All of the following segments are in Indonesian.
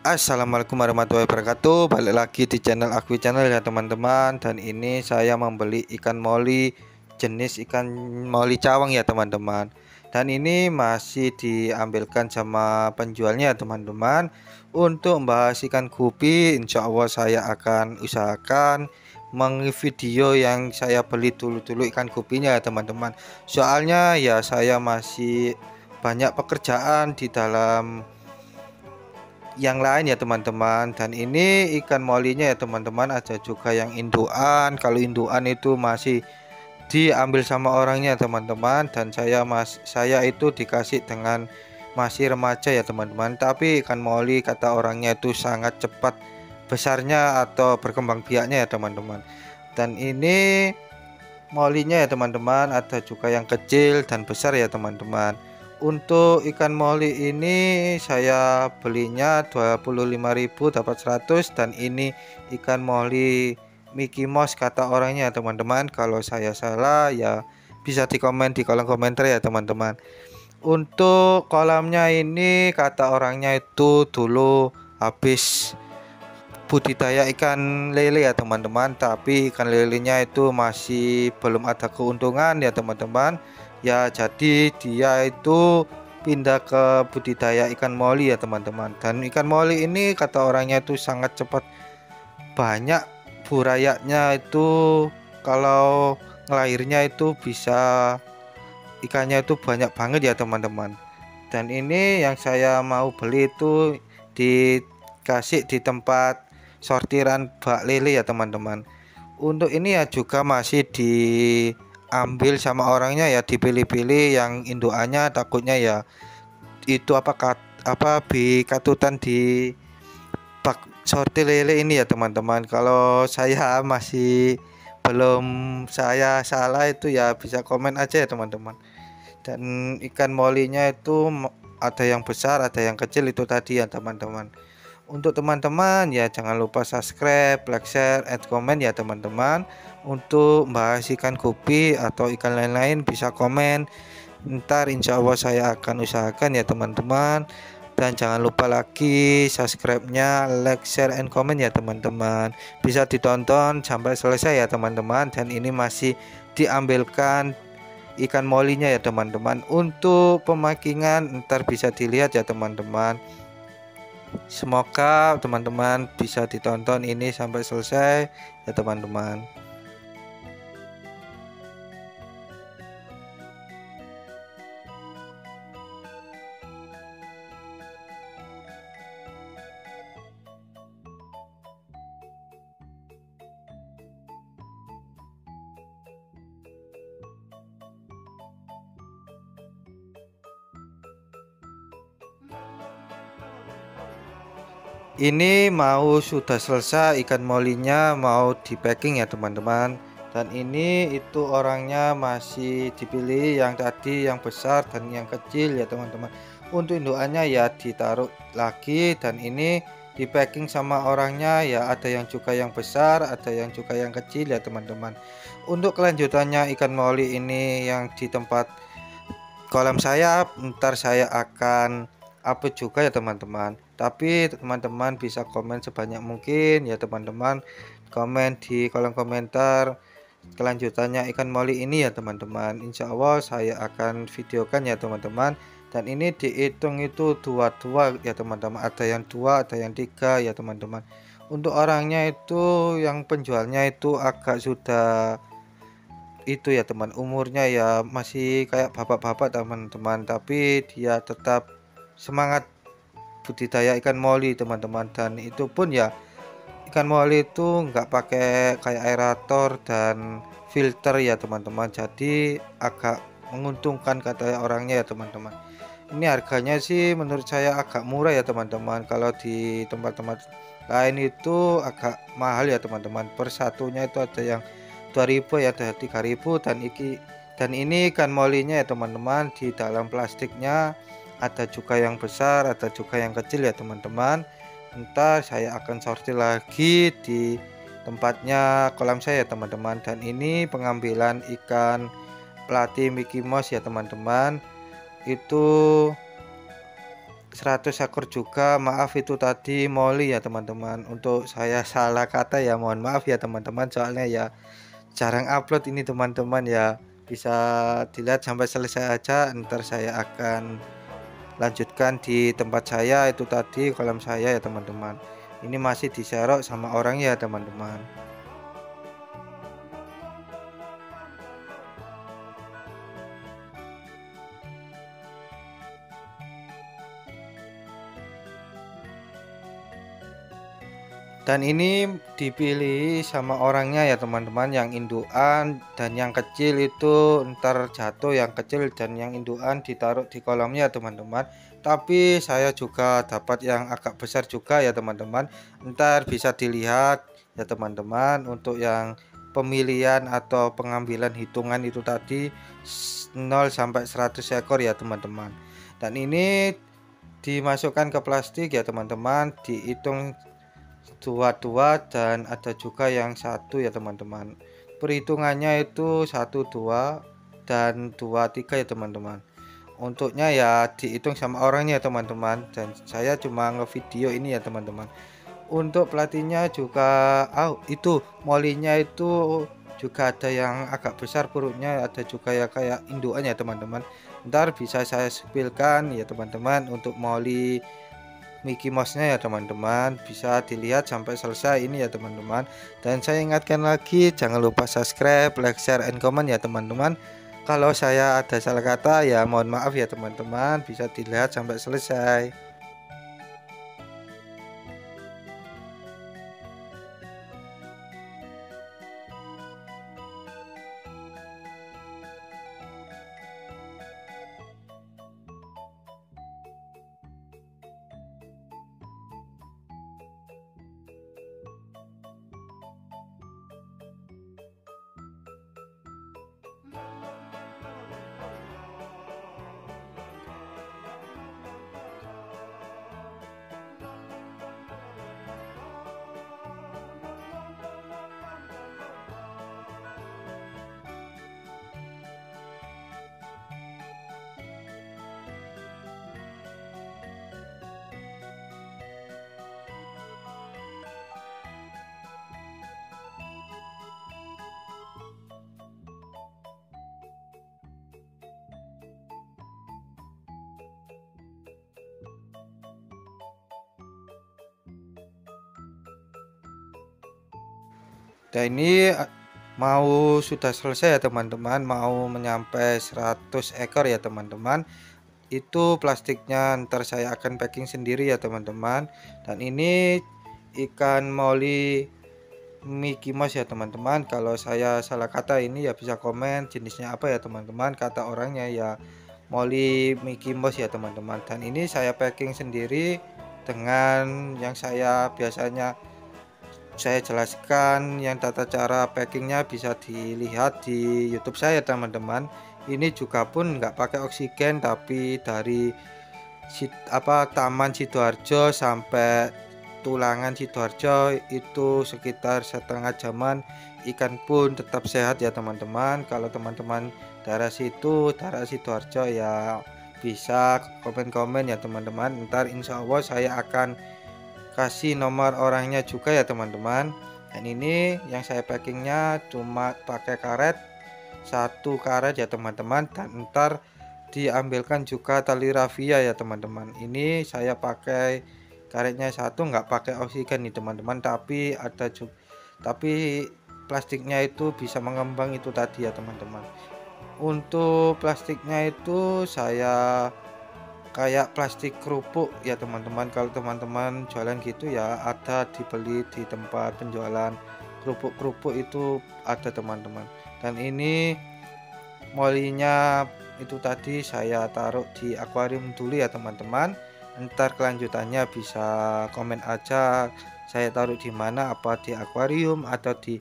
Assalamualaikum warahmatullahi wabarakatuh. Balik lagi di channel Akwi Channel ya teman-teman. Dan ini saya membeli ikan moli jenis ikan moli cawang ya teman-teman. Dan ini masih diambilkan sama penjualnya ya teman-teman. Untuk membahas ikan gupi, insya Allah saya akan usahakan mengvideo yang saya beli dulu-dulu ikan gupinya ya teman-teman. Soalnya ya saya masih banyak pekerjaan di dalam yang lain ya teman-teman. Dan ini ikan molinya ya teman-teman, ada juga yang induan. Kalau induan itu masih diambil sama orangnya teman-teman, dan saya itu dikasih dengan masih remaja ya teman-teman. Tapi ikan moli kata orangnya itu sangat cepat besarnya atau berkembang biaknya ya teman-teman. Dan ini molinya ya teman-teman, ada juga yang kecil dan besar ya teman-teman. Untuk ikan moli ini saya belinya 25.000 dapat 100. Dan ini ikan moli Mickey Mouse kata orangnya ya teman-teman. Kalau saya salah ya bisa dikomen di kolom komentar ya teman-teman. Untuk kolamnya ini kata orangnya itu dulu habis budidaya ikan lele ya teman-teman, tapi ikan lelenya itu masih belum ada keuntungan ya teman-teman ya, jadi dia itu pindah ke budidaya ikan moli ya teman-teman. Dan ikan moli ini kata orangnya itu sangat cepat banyak burayanya itu, kalau ngelahirnya itu bisa ikannya itu banyak banget ya teman-teman. Dan ini yang saya mau beli itu dikasih di tempat sortiran bak lele ya teman-teman. Untuk ini ya juga masih diambil sama orangnya ya, dipilih-pilih yang indukannya, takutnya ya itu apa katutan di bak sortir lele ini ya teman-teman. Kalau saya masih belum, saya salah itu ya bisa komen aja ya teman-teman. Dan ikan molinya itu ada yang besar ada yang kecil itu tadi ya teman-teman. Untuk teman-teman ya jangan lupa subscribe, like, share, and comment ya teman-teman. Untuk bahas ikan gupi atau ikan lain-lain bisa komen, ntar insya Allah saya akan usahakan ya teman-teman. Dan jangan lupa lagi subscribe-nya, like, share, and comment ya teman-teman. Bisa ditonton sampai selesai ya teman-teman. Dan ini masih diambilkan ikan molinya ya teman-teman. Untuk pemakingan ntar bisa dilihat ya teman-teman. Semoga teman-teman bisa ditonton ini sampai selesai ya teman-teman. Ini mau sudah selesai ikan molinya, mau di packing ya teman-teman. Dan ini itu orangnya masih dipilih yang tadi yang besar dan yang kecil ya teman-teman. Untuk indukannya ya ditaruh lagi, dan ini di packing sama orangnya ya, ada yang juga yang besar ada yang juga yang kecil ya teman-teman. Untuk kelanjutannya ikan moli ini yang di tempat kolam saya, ntar saya akan upload juga ya teman-teman. Tapi teman-teman bisa komen sebanyak mungkin ya teman-teman, komen di kolom komentar kelanjutannya ikan moli ini ya teman-teman. Insya Allah saya akan videokan ya teman-teman. Dan ini dihitung itu dua-dua ya teman-teman, ada yang dua ada yang tiga ya teman-teman. Untuk orangnya itu yang penjualnya itu agak sudah itu ya teman, umurnya ya masih kayak bapak-bapak teman-teman, tapi dia tetap semangat budidaya ikan moli teman-teman. Dan itu pun ya ikan moli itu nggak pakai kayak aerator dan filter ya teman-teman, jadi agak menguntungkan kata orangnya ya teman-teman. Ini harganya sih menurut saya agak murah ya teman-teman, kalau di tempat-tempat lain itu agak mahal ya teman-teman. Per satunya itu ada yang 2000 ya, ada 3000. Dan ini ikan molinya ya teman-teman, di dalam plastiknya ada juga yang besar ada juga yang kecil ya teman-teman. Ntar saya akan sortir lagi di tempatnya kolam saya ya teman-teman. Dan ini pengambilan ikan pelatih Mickey Mouse ya teman-teman. Itu 100 ekor juga. Maaf itu tadi moli ya teman-teman, untuk saya salah kata ya, mohon maaf ya teman-teman, soalnya ya jarang upload ini teman-teman ya. Bisa dilihat sampai selesai aja, ntar saya akan lanjutkan di tempat saya itu tadi, kolam saya ya teman-teman. Ini masih diserok sama orang ya teman-teman. Dan ini dipilih sama orangnya ya teman-teman, yang indukan dan yang kecil itu ntar jatuh, yang kecil dan yang indukan ditaruh di kolamnya teman-teman. Tapi saya juga dapat yang agak besar juga ya teman-teman, ntar bisa dilihat ya teman-teman. Untuk yang pemilihan atau pengambilan hitungan itu tadi 0 sampai 100 ekor ya teman-teman. Dan ini dimasukkan ke plastik ya teman-teman, dihitung dua dan ada juga yang satu ya teman-teman. Perhitungannya itu 1 2 dan 2 3 ya teman-teman. Untuknya ya dihitung sama orangnya teman-teman, dan saya cuma ngevideo ini ya teman-teman. Untuk pelatihnya juga itu molinya itu juga ada yang agak besar perutnya, ada juga ya kayak indukan ya teman-teman. Ntar bisa saya spilkan ya teman-teman untuk moli Mickey Mouse-nya ya teman-teman, bisa dilihat sampai selesai ini ya teman-teman. Dan saya ingatkan lagi, jangan lupa subscribe, like, share, and comment ya teman-teman. Kalau saya ada salah kata ya mohon maaf ya teman-teman, bisa dilihat sampai selesai. Dan ini mau sudah selesai ya teman-teman, mau menyampai 100 ekor ya teman-teman. Itu plastiknya ntar saya akan packing sendiri ya teman-teman. Dan ini ikan moli Mickey Mouse ya teman-teman. Kalau saya salah kata ini ya bisa komen jenisnya apa ya teman-teman, kata orangnya ya moli Mickey Mouse ya teman-teman. Dan ini saya packing sendiri dengan yang saya jelaskan, yang tata cara packingnya bisa dilihat di YouTube saya teman-teman. Ini juga pun nggak pakai oksigen, tapi dari Taman Sidoarjo sampai Tulangan Sidoarjo itu sekitar setengah jaman, ikan pun tetap sehat ya teman-teman. Kalau teman-teman daerah Sidoarjo ya bisa komen-komen ya teman-teman. Ntar insya Allah saya akan kasih nomor orangnya juga ya teman-teman. Dan ini yang saya packingnya cuma pakai karet, 1 karet ya teman-teman, dan ntar diambilkan juga tali rafia ya teman-teman. Ini saya pakai karetnya 1, nggak pakai oksigen nih teman-teman, tapi plastiknya itu bisa mengembang itu tadi ya teman-teman. Untuk plastiknya itu saya kayak plastik kerupuk ya teman-teman. Kalau teman-teman jualan gitu ya ada dibeli di tempat penjualan kerupuk-kerupuk itu ada teman-teman. Dan ini molinya itu tadi saya taruh di akuarium dulu ya teman-teman. Ntar kelanjutannya bisa komen aja saya taruh di mana, apa di akuarium atau di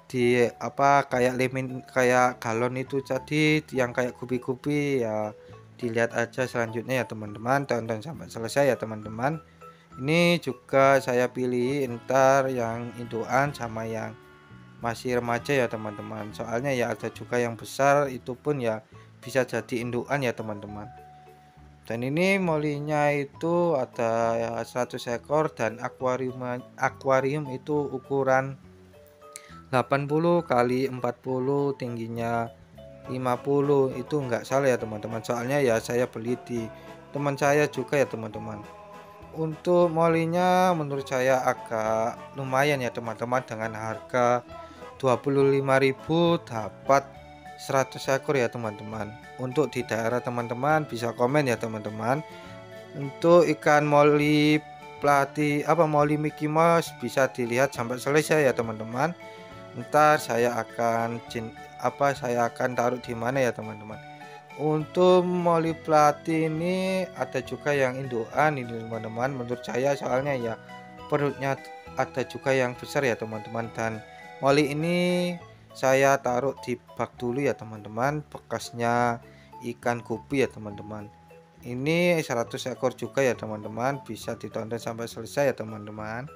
kayak lemon, kayak galon itu tadi yang kayak gupi-gupi ya. Dilihat aja selanjutnya ya teman-teman, tonton sampai selesai ya teman-teman. Ini juga saya pilih ntar yang indukan sama yang masih remaja ya teman-teman, soalnya ya ada juga yang besar, itu pun ya bisa jadi indukan ya teman-teman. Dan ini molinya itu ada 100 ekor dan akuarium itu ukuran 80 kali 40, tingginya 50. Itu enggak salah ya teman-teman, soalnya ya saya beli di teman saya juga ya teman-teman. Untuk molinya menurut saya agak lumayan ya teman-teman, dengan harga 25.000 dapat 100 ekor ya teman-teman. Untuk di daerah teman-teman bisa komen ya teman-teman. Untuk ikan moli moli Mickey Mouse bisa dilihat sampai selesai ya teman-teman. Ntar saya akan taruh di mana ya teman-teman. Untuk moli plati ini ada juga yang indukan ini teman-teman, menurut saya, soalnya ya perutnya ada juga yang besar ya teman-teman. Dan moli ini saya taruh di bak dulu ya teman-teman, bekasnya ikan gupi ya teman-teman. Ini 100 ekor juga ya teman-teman, bisa ditonton sampai selesai ya teman-teman.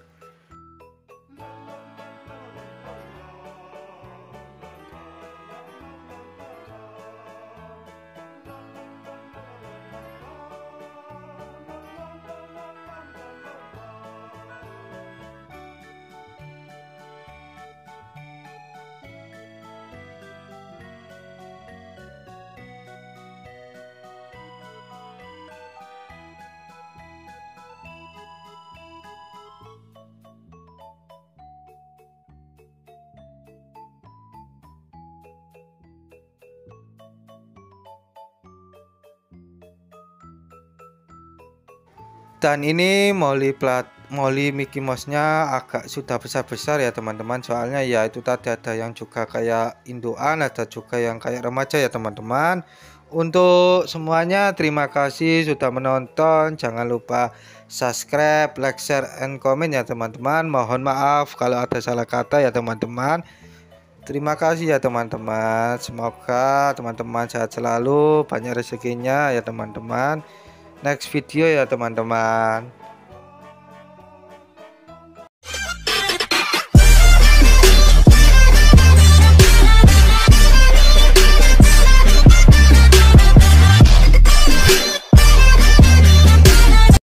Dan ini moli Mickey Mouse-nya agak sudah besar-besar ya teman-teman, soalnya ya itu tadi ada yang juga kayak indukan, ada juga yang kayak remaja ya teman-teman. Untuk semuanya terima kasih sudah menonton, jangan lupa subscribe, like, share, and comment ya teman-teman. Mohon maaf kalau ada salah kata ya teman-teman. Terima kasih ya teman-teman, semoga teman-teman sehat selalu, banyak rezekinya ya teman-teman. Next video ya teman-teman.